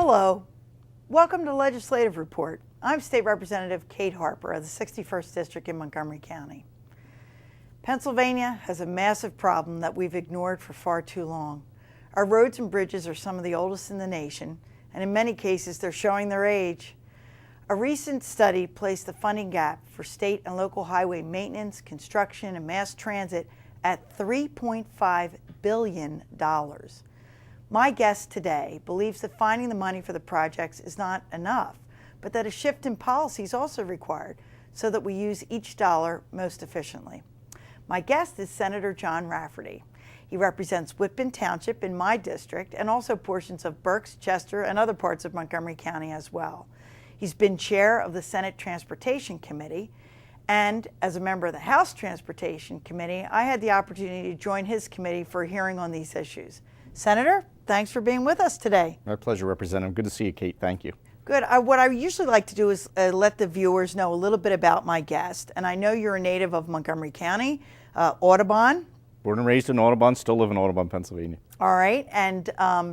Hello. Welcome to Legislative Report. I'm State Representative Kate Harper of the 61st District in Montgomery County. Pennsylvania has a massive problem that we've ignored for far too long. Our roads and bridges are some of the oldest in the nation, and in many cases they're showing their age. A recent study placed the funding gap for state and local highway maintenance, construction, and mass transit at $3.5 billion. My guest today believes that finding the money for the projects is not enough, but that a shift in policy is also required so that we use each dollar most efficiently. My guest is Senator John Rafferty. He represents Whitman Township in my district and also portions of Berks, Chester, and other parts of Montgomery County as well. He's been chair of the Senate Transportation Committee, and as a member of the House Transportation Committee, I had the opportunity to join his committee for a hearing on these issues. Senator, thanks for being with us today. My pleasure, Representative. Good to see you, Kate. Thank you. Good. What I usually like to do is let the viewers know a little bit about my guest. And I know you're a native of Montgomery County, Audubon. Born and raised in Audubon, still live in Audubon, Pennsylvania. All right. And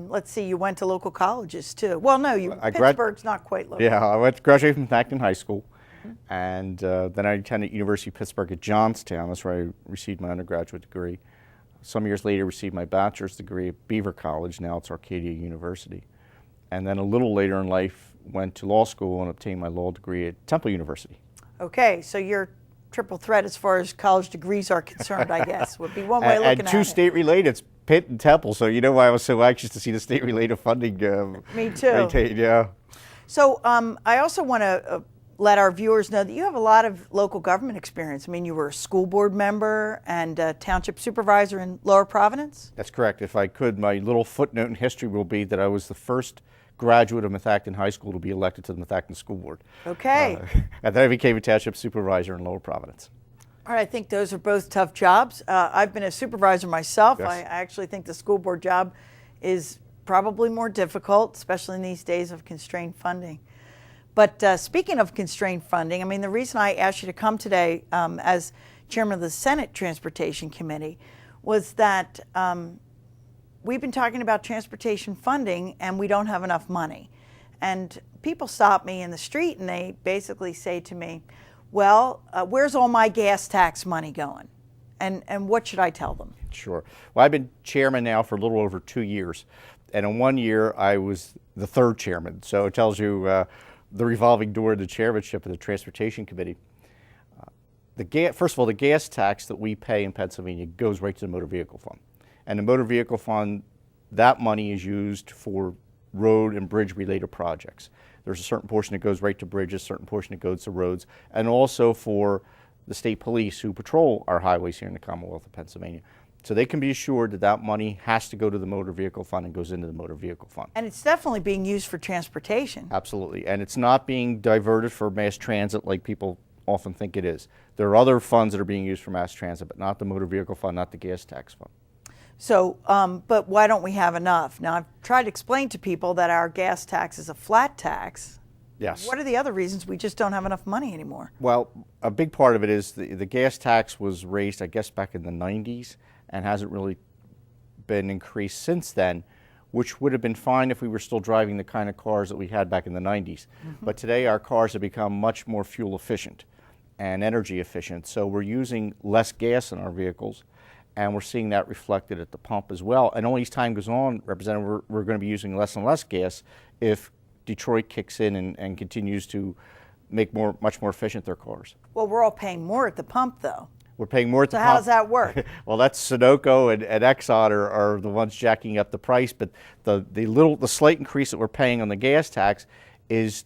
let's see, you went to local colleges too. Well, no, Pittsburgh's not quite local. Yeah, I graduated from Acton High School. And then I attended University of Pittsburgh at Johnstown. That's where I received my undergraduate degree. Some years later, received my bachelor's degree at Beaver College. Now it's Arcadia University. And then a little later in life, went to law school and obtained my law degree at Temple University. Okay, so you're triple threat as far as college degrees are concerned, I guess, would be one way of looking at it. And two state-related, it's Pitt and Temple, so you know why I was so anxious to see the state-related funding Me too. maintained, yeah. So I also want to let our viewers know that you have a lot of local government experience. I mean, you were a school board member and a township supervisor in Lower Providence? That's correct. If I could, my little footnote in history will be that I was the first graduate of Methacton High School to be elected to the Methacton School Board. Okay. And then I became a township supervisor in Lower Providence. All right, I think those are both tough jobs. I've been a supervisor myself. Yes. I actually think the school board job is probably more difficult, especially in these days of constrained funding. But speaking of constrained funding, I mean, the reason I asked you to come today as chairman of the Senate Transportation Committee was that we've been talking about transportation funding and we don't have enough money. And people stop me in the street and they basically say to me, well, where's all my gas tax money going? And what should I tell them? Sure. Well, I've been chairman now for a little over 2 years. And in 1 year, I was the third chairman. So it tells you the revolving door of the chairmanship of the Transportation Committee. First of all, the gas tax that we pay in Pennsylvania goes right to the motor vehicle fund. And the motor vehicle fund, that money is used for road and bridge related projects. There's a certain portion that goes right to bridges, a certain portion that goes to roads, and also for the state police who patrol our highways here in the Commonwealth of Pennsylvania. So they can be assured that that money has to go to the motor vehicle fund and goes into the motor vehicle fund. And it's definitely being used for transportation. Absolutely. And it's not being diverted for mass transit like people often think it is. There are other funds that are being used for mass transit, but not the motor vehicle fund, not the gas tax fund. So, but why don't we have enough? Now, I've tried to explain to people that our gas tax is a flat tax. Yes. What are the other reasons we just don't have enough money anymore? Well, a big part of it is the gas tax was raised, I guess, back in the 90s and hasn't really been increased since then, which would have been fine if we were still driving the kind of cars that we had back in the 90s. But today our cars have become much more fuel efficient and energy efficient, so we're using less gas in our vehicles, and we're seeing that reflected at the pump as well. And only as time goes on, Representative, we're going to be using less and less gas if Detroit kicks in and continues to make much more efficient their cars. Well, we're all paying more at the pump, though. We're paying more at the pump. So how does that work? Well, that's Sunoco and Exxon are the ones jacking up the price, but the slight increase that we're paying on the gas tax is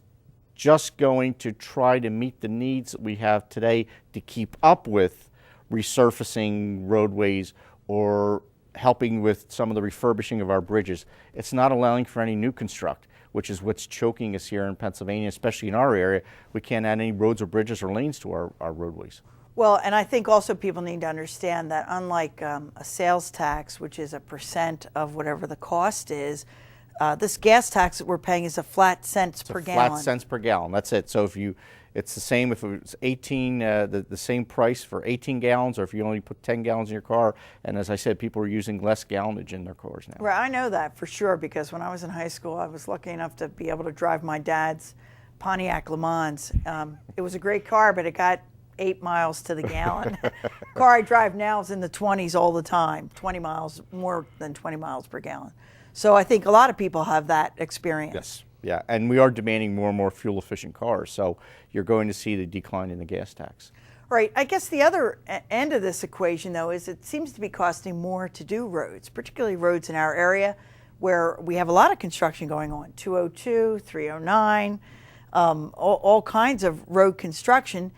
just going to try to meet the needs that we have today to keep up with resurfacing roadways or helping with some of the refurbishing of our bridges. It's not allowing for any new construct, which is what's choking us here in Pennsylvania, especially in our area. We can't add any roads or bridges or lanes to our roadways. Well, and I think also people need to understand that unlike a sales tax, which is a percent of whatever the cost is, this gas tax that we're paying is a flat cents per gallon. Flat cents per gallon, that's it. So It's the same if it was 18, the same price for 18 gallons, or if you only put 10 gallons in your car. And as I said, people are using less gallonage in their cars now. Right, I know that for sure, because when I was in high school, I was lucky enough to be able to drive my dad's Pontiac Le Mans. It was a great car, but it got 8 miles to the gallon. Car I drive now is in the 20s all the time, 20 miles, more than 20 miles per gallon. So I think a lot of people have that experience. Yes. Yeah, and we are demanding more and more fuel-efficient cars, so you're going to see the decline in the gas tax. Right. I guess the other end of this equation, though, is it seems to be costing more to do roads, particularly roads in our area where we have a lot of construction going on, 202, 309, all kinds of road construction.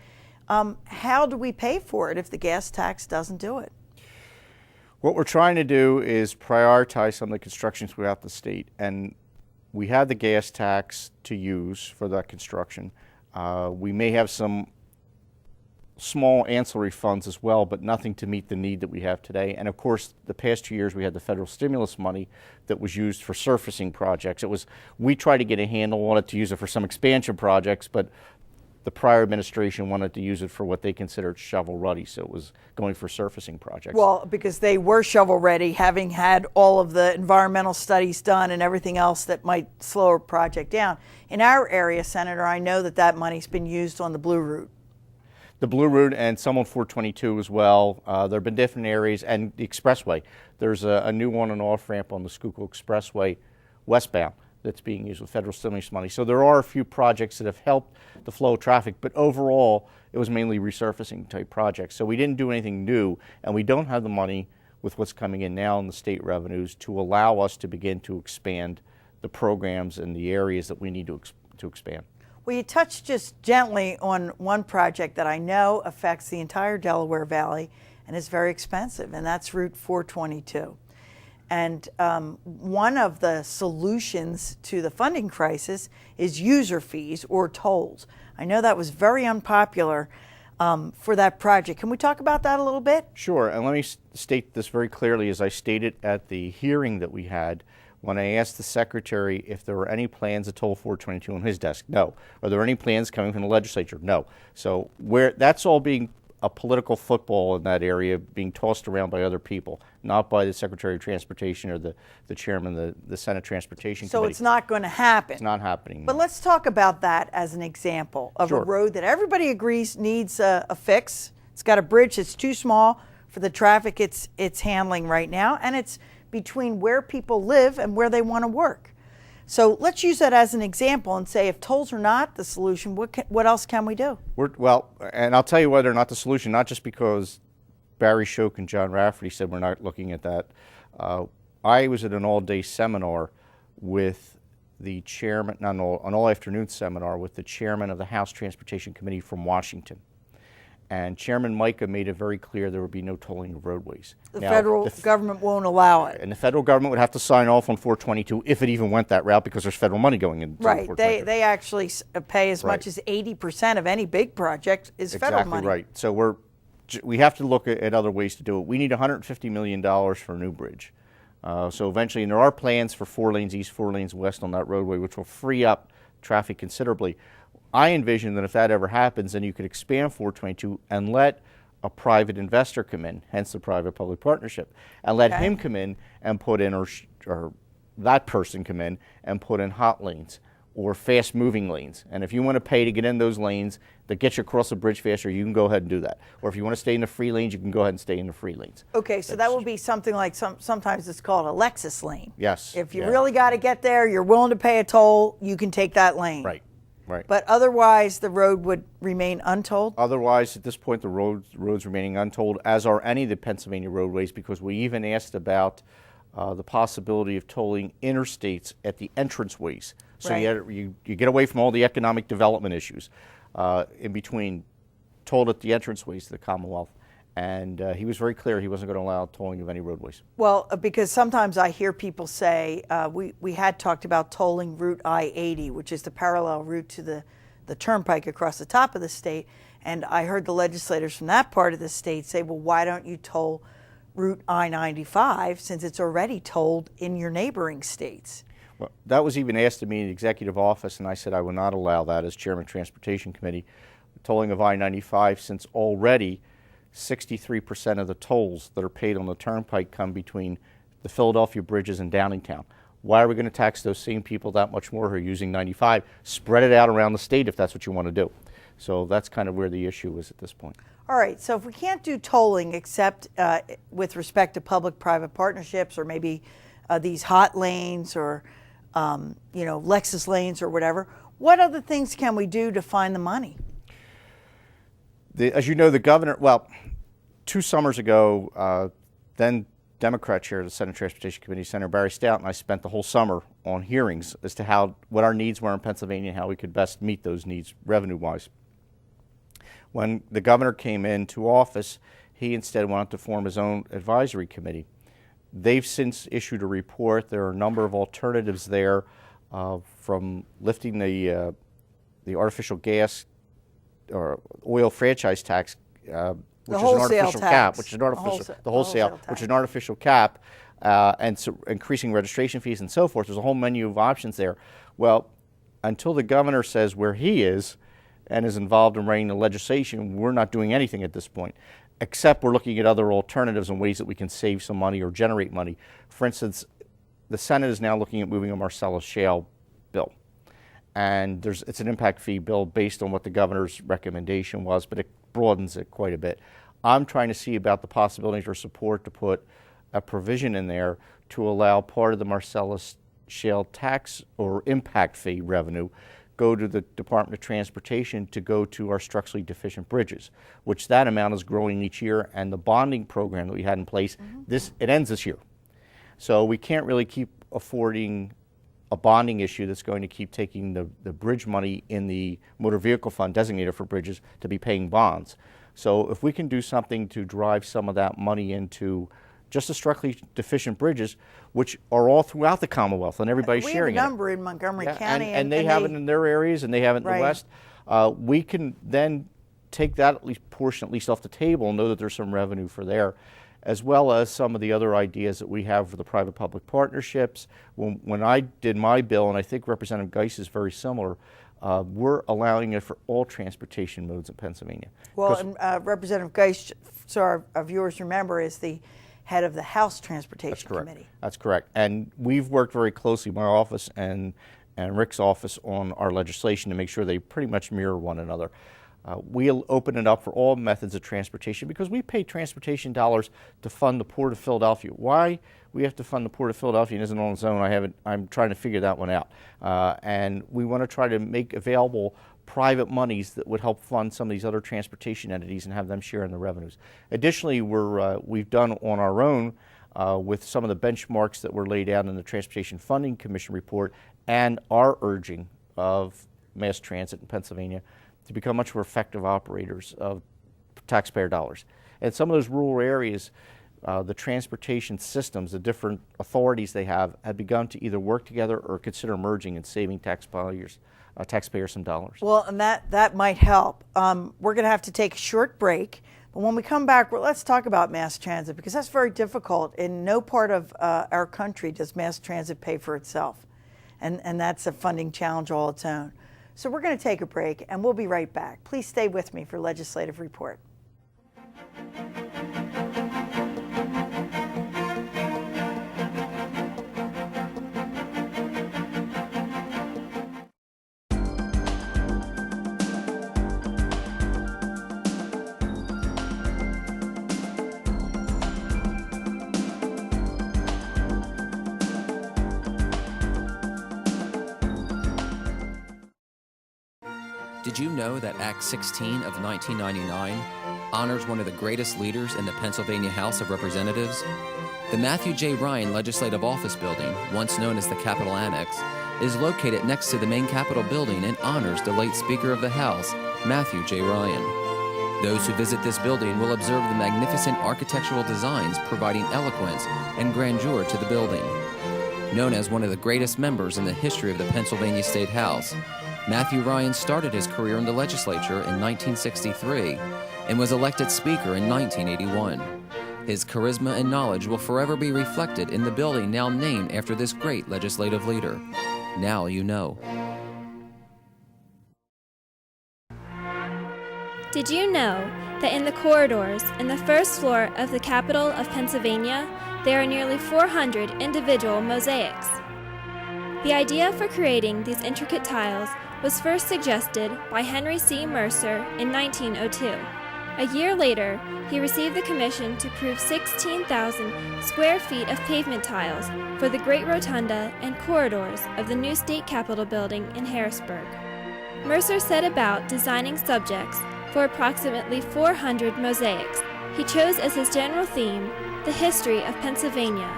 How do we pay for it if the gas tax doesn't do it? What we're trying to do is prioritize some of the construction throughout the state, and we have the gas tax to use for that construction. We may have some small ancillary funds as well, but nothing to meet the need that we have today. And of course, the past 2 years we had the federal stimulus money that was used for surfacing projects. We tried to get a handle on it to use it for some expansion projects, but the prior administration wanted to use it for what they considered shovel ready, so it was going for surfacing projects. Well, because they were shovel ready, having had all of the environmental studies done and everything else that might slow a project down. In our area, Senator, I know that money's been used on the Blue Route. The Blue Route and some on 422 as well. There have been different areas, and the expressway. There's a new on and off ramp on the Schuylkill Expressway westbound that's being used with federal stimulus money. So there are a few projects that have helped the flow of traffic, but overall it was mainly resurfacing type projects. So we didn't do anything new, and we don't have the money with what's coming in now in the state revenues to allow us to begin to expand the programs and the areas that we need to expand. Well, you touched just gently on one project that I know affects the entire Delaware Valley and is very expensive, and that's Route 422. And one of the solutions to the funding crisis is user fees or tolls. I know that was very unpopular for that project. Can we talk about that a little bit? Sure, and let me state this very clearly, as I stated at the hearing that we had when I asked the Secretary if there were any plans to toll 422 on his desk. No. Are there any plans coming from the legislature? No. So that's all being a political football in that area, being tossed around by other people, not by the Secretary of Transportation or the chairman of the Senate Transportation Committee. So it's not going to happen. It's not happening. But let's talk about that as an example of Sure. a road that everybody agrees needs a fix. It's got a bridge that's too small for the traffic it's handling right now, and it's between where people live and where they want to work. So let's use that as an example and say if tolls are not the solution, what else can we do? Well, and I'll tell you why they're not the solution, not just because Barry Shoke and John Rafferty said we're not looking at that. I was at an all-day seminar with the chairman, an all-afternoon seminar with the chairman of the House Transportation Committee from Washington. And Chairman Micah made it very clear there would be no tolling of roadways. The federal government won't allow it. And the federal government would have to sign off on 422 if it even went that route, because there's federal money going into Right. 422. They actually pay as Right. much as 80% of any big project is federal money. Exactly right. So we have to look at other ways to do it. We need $150 million for a new bridge. So eventually, and there are plans for 4 lanes east, 4 lanes west on that roadway, which will free up traffic considerably. I envision that if that ever happens, then you could expand 422 and let a private investor come in, hence the private-public partnership, and let him come in and put in, or that person come in and put in hot lanes or fast-moving lanes. And if you want to pay to get in those lanes that get you across the bridge faster, you can go ahead and do that. Or if you want to stay in the free lanes, you can go ahead and stay in the free lanes. Okay, so that would be something like sometimes it's called a Lexus lane. Yes. If you really got to get there, you're willing to pay a toll, you can take that lane. Right. Right. But otherwise, the road would remain untolled? Otherwise, at this point, the roads remaining untolled, as are any of the Pennsylvania roadways, because we even asked about the possibility of tolling interstates at the entranceways. So Right. you get away from all the economic development issues in between, tolled at the entranceways to the Commonwealth. And he was very clear he wasn't going to allow tolling of any roadways. Well, because sometimes I hear people say, we had talked about tolling Route I-80, which is the parallel route to the turnpike across the top of the state. And I heard the legislators from that part of the state say, well, why don't you toll Route I-95 since it's already tolled in your neighboring states? Well, that was even asked of me in the executive office, and I said I would not allow that as chairman of the Transportation Committee tolling of I-95, since already 63% of the tolls that are paid on the turnpike come between the Philadelphia bridges and Downingtown. Why are we going to tax those same people that much more who are using 95? Spread it out around the state if that's what you want to do. So that's kind of where the issue is at this point. All right, so if we can't do tolling except with respect to public-private partnerships, or maybe these hot lanes, or Lexus lanes or whatever, what other things can we do to find the money? As you know, the governor, well, 2 summers ago, then Democrat chair of the Senate Transportation Committee, Senator Barry Stout, and I spent the whole summer on hearings as to what our needs were in Pennsylvania and how we could best meet those needs revenue-wise. When the governor came into office, he instead wanted to form his own advisory committee. They've since issued a report. There are a number of alternatives there, from lifting the artificial gas or oil franchise tax, which is an artificial cap, which is an artificial, the wholesale, which is an artificial cap, and so increasing registration fees and so forth. There's a whole menu of options there. Well, until the governor says where he is and is involved in writing the legislation, we're not doing anything at this point, except we're looking at other alternatives and ways that we can save some money or generate money. For instance, the Senate is now looking at moving a Marcellus Shale bill. And it's an impact fee bill based on what the governor's recommendation was, but it broadens it quite a bit. I'm trying to see about the possibility for support to put a provision in there to allow part of the Marcellus Shale tax or impact fee revenue go to the Department of Transportation to go to our structurally deficient bridges, which that amount is growing each year, and the bonding program that we had in place, it ends this year. So we can't really keep affording a bonding issue that's going to keep taking the bridge money in the motor vehicle fund designated for bridges to be paying bonds. So if we can do something to drive some of that money into just the structurally deficient bridges, which are all throughout the Commonwealth, and everybody's sharing it. We have a number in Montgomery County. And they have it in their areas, and they have it in the West. We can then take that portion at least off the table and know that there's some revenue for there, as well as some of the other ideas that we have for the private-public partnerships. When I did my bill, and I think Representative Geis is very similar, we're allowing it for all transportation modes in Pennsylvania. Well, and Representative Geis, so our viewers remember, is the head of the House Transportation Committee. That's correct. And we've worked very closely, my office and Rick's office, on our legislation to make sure they pretty much mirror one another. We'll open it up for all methods of transportation because we pay transportation dollars to fund the Port of Philadelphia. Why we have to fund the Port of Philadelphia and isn't on its own, I'm trying to figure that one out. And we want to try to make available private monies that would help fund some of these other transportation entities and have them share in the revenues. Additionally, we've done on our own with some of the benchmarks that were laid out in the Transportation Funding Commission report and our urging of mass transit in Pennsylvania to become much more effective operators of taxpayer dollars. And some of those rural areas, the transportation systems, the different authorities they have begun to either work together or consider merging and saving taxpayers some dollars. Well, and that might help. We're going to have to take a short break, but when we come back, let's talk about mass transit, because that's very difficult. In no part of our country does mass transit pay for itself, and that's a funding challenge all its own. So we're going to take a break, and we'll be right back. Please stay with me for Legislative Report. Did you know that Act 16 of 1999 honors one of the greatest leaders in the Pennsylvania House of Representatives? The Matthew J. Ryan Legislative Office Building, once known as the Capitol Annex, is located next to the main Capitol building and honors the late Speaker of the House, Matthew J. Ryan. Those who visit this building will observe the magnificent architectural designs providing eloquence and grandeur to the building. Known as one of the greatest members in the history of the Pennsylvania State House, Matthew Ryan started his career in the legislature in 1963 and was elected Speaker in 1981. His charisma and knowledge will forever be reflected in the building now named after this great legislative leader. Now you know. Did you know that in the corridors in the first floor of the capital of Pennsylvania, there are nearly 400 individual mosaics? The idea for creating these intricate tiles was first suggested by Henry C. Mercer in 1902. A year later, he received the commission to prove 16,000 square feet of pavement tiles for the Great Rotunda and corridors of the new state capitol building in Harrisburg. Mercer set about designing subjects for approximately 400 mosaics. He chose as his general theme the history of Pennsylvania,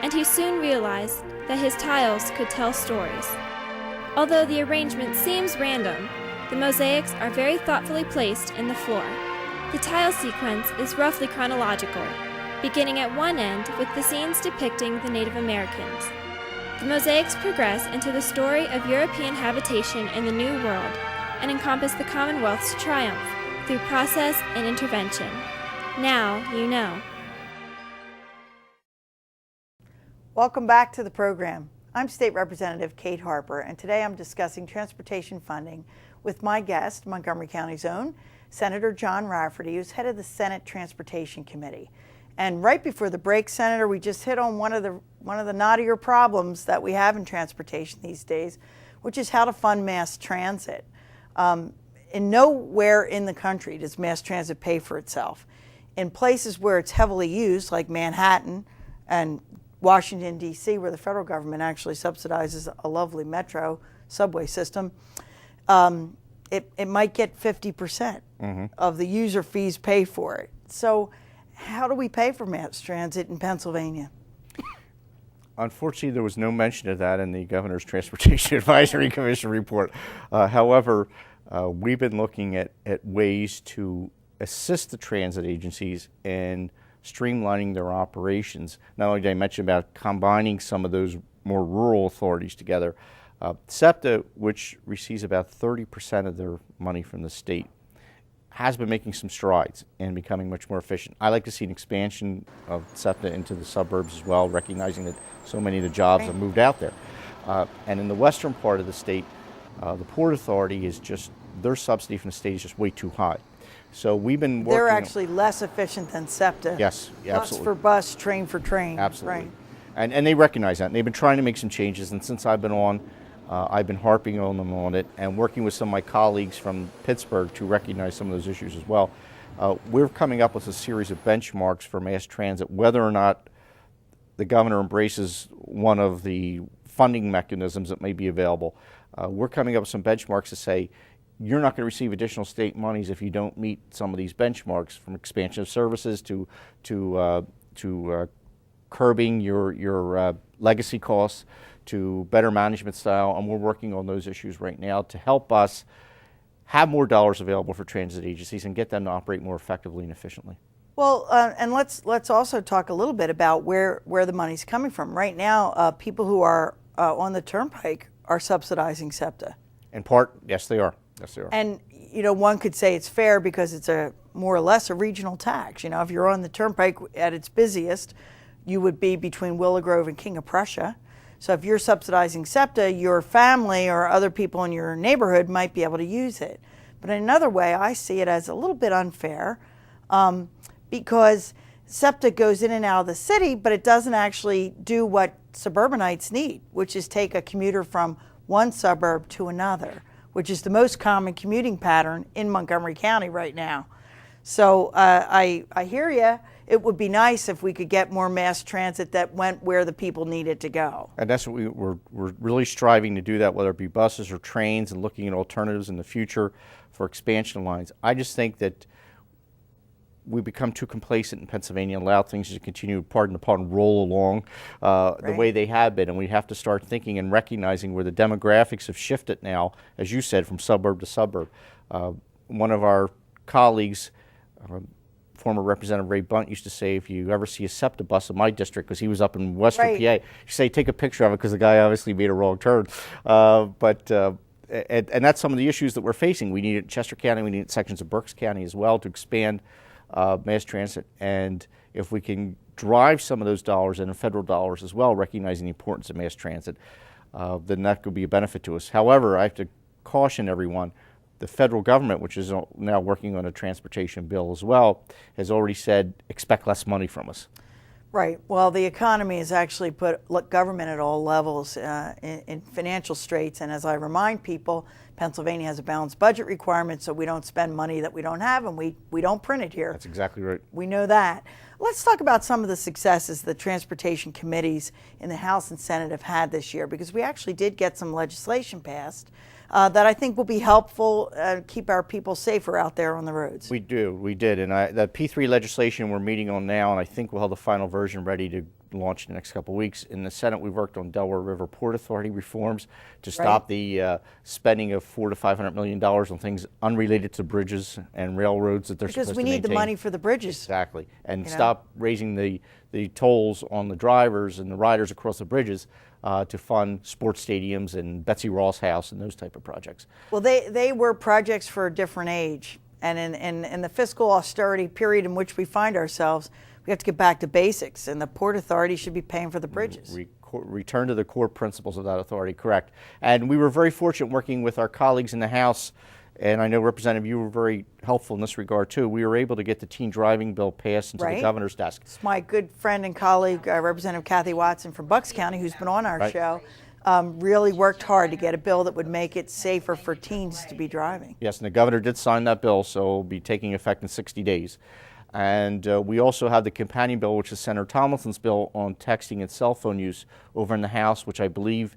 and he soon realized that his tiles could tell stories. Although the arrangement seems random, the mosaics are very thoughtfully placed in the floor. The tile sequence is roughly chronological, beginning at one end with the scenes depicting the Native Americans. The mosaics progress into the story of European habitation in the New World and encompass the Commonwealth's triumph through process and intervention. Now you know. Welcome back to the program. I'm State Representative Kate Harper, and today I'm discussing transportation funding with my guest, Montgomery County's own Senator John Rafferty, who's head of the Senate Transportation Committee. And right before the break, Senator, we just hit on one of the knottier problems that we have in transportation these days, which is how to fund mass transit. In nowhere in the country does mass transit pay for itself. In places where it's heavily used, like Manhattan and Washington, D.C., where the federal government actually subsidizes a lovely metro subway system, it might get 50% of the user fees pay for it. So how do we pay for mass transit in Pennsylvania? Unfortunately, there was no mention of that in the Governor's Transportation Advisory Commission report. However, we've been looking at ways to assist the transit agencies in streamlining their operations. Not only did I mention about combining some of those more rural authorities together, SEPTA, which receives about 30% of their money from the state, has been making some strides and becoming much more efficient. I like to see an expansion of SEPTA into the suburbs as well, recognizing that so many of the jobs have moved out there. And in the western part of the state, the Port Authority is just, their subsidy from the state is just way too high. So we've been working. They're actually less efficient than SEPTA. Yes, yeah, bus absolutely. for bus, train for train. Absolutely. Right. And they recognize that. And they've been trying to make some changes. And since I've been on, I've been harping on them on it and working with some of my colleagues from Pittsburgh to recognize some of those issues as well. We're coming up with a series of benchmarks for mass transit, whether or not the governor embraces one of the funding mechanisms that may be available. We're coming up with some benchmarks to say, you're not going to receive additional state monies if you don't meet some of these benchmarks, from expansion of services to curbing your legacy costs to better management style, and we're working on those issues right now to help us have more dollars available for transit agencies and get them to operate more effectively and efficiently. Well, and let's also talk a little bit about where the money's coming from. Right now, people who are on the turnpike are subsidizing SEPTA. In part, yes, they are. Yes, they are. And one could say it's fair because it's a more or less a regional tax. If you're on the turnpike at its busiest, you would be between Willow Grove and King of Prussia. So if you're subsidizing SEPTA, your family or other people in your neighborhood might be able to use it. But in another way, I see it as a little bit unfair because SEPTA goes in and out of the city, but it doesn't actually do what suburbanites need, which is take a commuter from one suburb to another, which is the most common commuting pattern in Montgomery County right now. So I hear you. It would be nice if we could get more mass transit that went where the people needed to go. And that's what we're really striving to do, that, whether it be buses or trains, and looking at alternatives in the future for expansion lines. I just think that we become too complacent in Pennsylvania and allow things to continue, pardon the pun, roll along the way they have been. And we have to start thinking and recognizing where the demographics have shifted now, as you said, from suburb to suburb. One of our colleagues, former Representative Ray Bunt, used to say, if you ever see a SEPTA bus in my district, because he was up in Western PA, you say take a picture of it because the guy obviously made a wrong turn. And that's some of the issues that we're facing. We need it in Chester County, we need it in sections of Berks County as well to expand mass transit. And if we can drive some of those dollars and federal dollars as well, recognizing the importance of mass transit, then that could be a benefit to us. However, I have to caution everyone, the federal government, which is now working on a transportation bill as well, has already said expect less money from us. Right. Well, the economy has actually put government at all levels in financial straits. And as I remind people, Pennsylvania has a balanced budget requirement, so we don't spend money that we don't have, and we don't print it here. That's exactly right. We know that. Let's talk about some of the successes the transportation committees in the House and Senate have had this year, because we actually did get some legislation passed that I think will be helpful, keep our people safer out there on the roads. We did. And the P3 legislation we're meeting on now, and I think we'll have the final version ready to launch in the next couple of weeks. In the Senate, we've worked on Delaware River Port Authority reforms to stop the spending of $400 to $500 million on things unrelated to bridges and railroads that they're supposed to maintain. Because we need the money for the bridges. Exactly. And stop raising the tolls on the drivers and the riders across the bridges to fund sports stadiums and Betsy Ross House and those type of projects. Well, they were projects for a different age. And in the fiscal austerity period in which we find ourselves, we have to get back to basics, and the Port Authority should be paying for the bridges. Return to the core principles of that authority, correct. And we were very fortunate working with our colleagues in the House, and I know, Representative, you were very helpful in this regard too. We were able to get the teen driving bill passed into the governor's desk. It's my good friend and colleague, Representative Kathy Watson from Bucks County, who's been on our show, really worked hard to get a bill that would make it safer for teens to be driving. Yes, and the governor did sign that bill, so it will be taking effect in 60 days. And we also have the companion bill, which is Senator Tomlinson's bill on texting and cell phone use over in the House, which I believe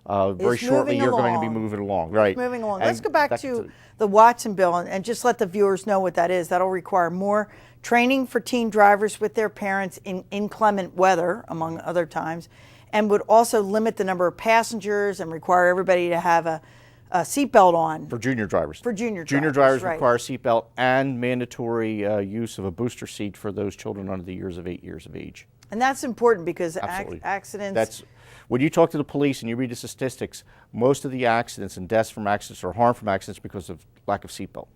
very shortly you're going to be moving along. Right. Moving along. Let's go back to the Watson bill and just let the viewers know what that is. That'll require more training for teen drivers with their parents in inclement weather, among other times, and would also limit the number of passengers and require everybody to have a seatbelt on. For junior drivers. For junior drivers. Junior drivers require a seatbelt and mandatory use of a booster seat for those children under the years of 8 years of age. And that's important because accidents. When you talk to the police and you read the statistics, most of the accidents and deaths from accidents or harm from accidents because of lack of seatbelt.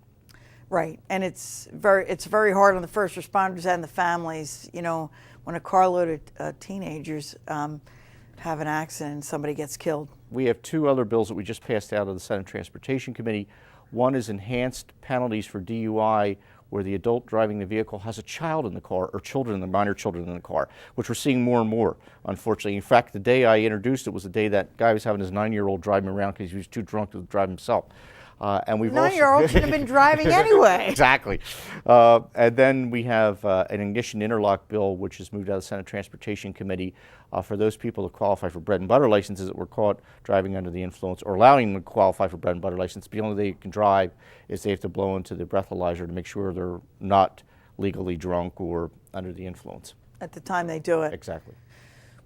Right, and it's very hard on the first responders and the families. You know, when a carload of teenagers have an accident and somebody gets killed. We have two other bills that we just passed out of the Senate Transportation Committee. One is enhanced penalties for DUI where the adult driving the vehicle has a child in the car or minor children in the car, which we're seeing more and more, unfortunately. In fact, the day I introduced it was the day that guy was having his 9-year-old driving around because he was too drunk to drive himself. And we've 9-year-old should have been driving anyway. Exactly. And then we have an ignition interlock bill, which has moved out of the Senate Transportation Committee for those people to qualify for bread and butter licenses that were caught driving under the influence, or allowing them to qualify for bread and butter license. The only way they can drive is they have to blow into the breathalyzer to make sure they're not legally drunk or under the influence. At the time they do it. Exactly.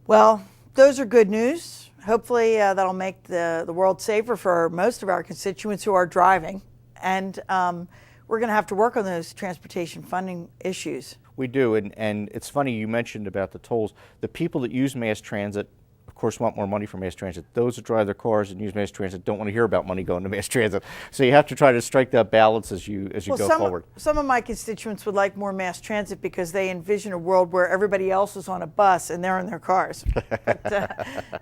Well, those are good news. Hopefully that'll make the world safer for most of our constituents who are driving. And we're going to have to work on those transportation funding issues. We do, and it's funny you mentioned about the tolls. The people that use mass transit, of course, want more money for mass transit. Those that drive their cars and use mass transit don't want to hear about money going to mass transit. So you have to try to strike that balance as you go forward. Some of my constituents would like more mass transit because they envision a world where everybody else is on a bus and they're in their cars. But,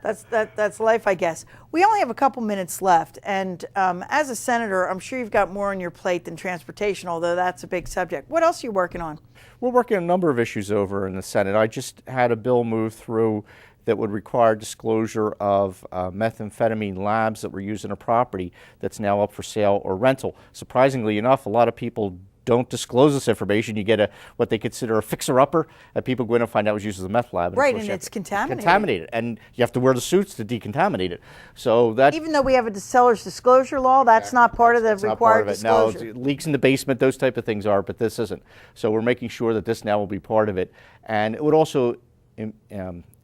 that's life, I guess. We only have a couple minutes left, and as a senator, I'm sure you've got more on your plate than transportation, although that's a big subject. What else are you working on? We're working on a number of issues over in the Senate. I just had a bill move through that would require disclosure of methamphetamine labs that were used in a property that's now up for sale or rental. Surprisingly enough, a lot of people don't disclose this information. You get what they consider a fixer-upper, and people go in and find out it was used as a meth lab. Right, and it's contaminated. Contaminated, and you have to wear the suits to decontaminate it. So that, even though we have a seller's disclosure law, that's not part of the required disclosure. No, leaks in the basement, those type of things are, but this isn't. So we're making sure that this now will be part of it, and it would also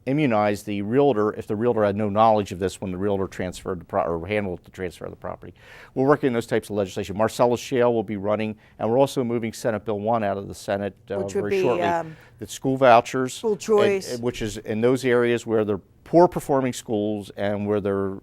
immunize the realtor if the realtor had no knowledge of this when the realtor transferred or handled the transfer of the property. We're working on those types of legislation. Marcellus Shale will be running, and we're also moving Senate Bill 1 out of the Senate very shortly. The school vouchers, school choice, which is in those areas where the poor performing schools and where they're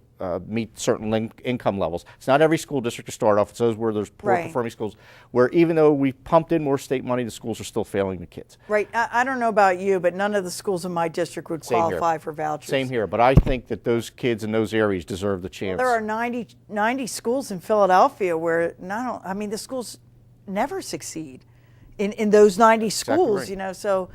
meet certain income levels. It's not every school district to start off. It's those where there's poor Right. performing schools where even though we pumped in more state money, the schools are still failing the kids. Right. I don't know about you, but none of the schools in my district would Same here. qualify for vouchers. Same here, but I think that those kids in those areas deserve the chance. There are 90 schools in Philadelphia where the schools never succeed in those 90 schools, right. you know, so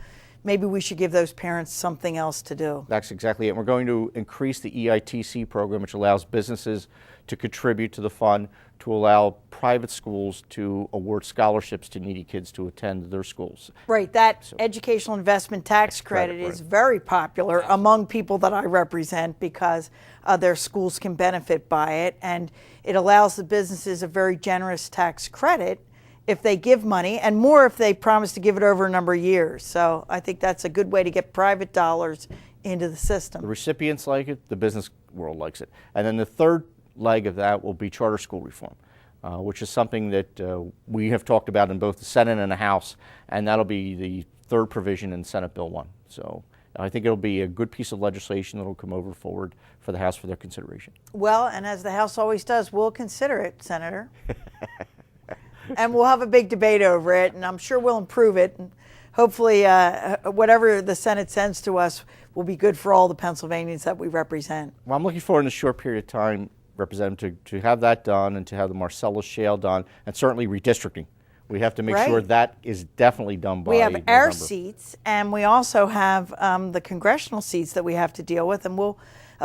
maybe we should give those parents something else to do. That's exactly it. We're going to increase the EITC program, which allows businesses to contribute to the fund to allow private schools to award scholarships to needy kids to attend their schools. Right, that educational investment tax credit right. is very popular among people that I represent because their schools can benefit by it, and it allows the businesses a very generous tax credit if they give money, and more if they promise to give it over a number of years. So I think that's a good way to get private dollars into the The system. recipients like it, the business world likes it. And then the third leg of that will be charter school reform, which is something that we have talked about in both the Senate and the House, and that'll be the third provision in Senate Bill 1. So I think it'll be a good piece of legislation that'll come over forward for the House for their consideration. Well, and as the House always does, we'll consider it, Senator. And we'll have a big debate over it, and I'm sure we'll improve it. And hopefully, whatever the Senate sends to us will be good for all the Pennsylvanians that we represent. Well, I'm looking forward in a short period of time, Representative, to have that done and to have the Marcellus Shale done, and certainly redistricting. We have to make sure Right. that is definitely done by We have our November. seats, and we also have the congressional seats that we have to deal with. And we'll,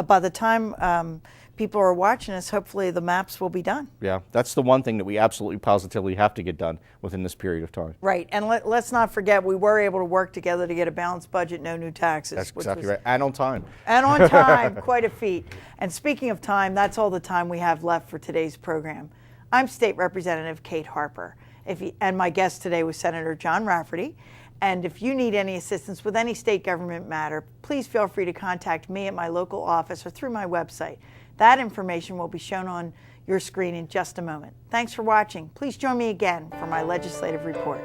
by the time people are watching us, hopefully the maps will be done. Yeah, that's the one thing that we absolutely positively have to get done within this period of time. Right, and let's not forget, we were able to work together to get a balanced budget, no new taxes. That's which exactly was- right, and on time. And on time, quite a feat. And speaking of time, that's all the time we have left for today's program. I'm State Representative Kate Harper, and my guest today was Senator John Rafferty. And if you need any assistance with any state government matter, please feel free to contact me at my local office or through my website. That information will be shown on your screen in just a moment. Thanks for watching. Please join me again for my legislative report.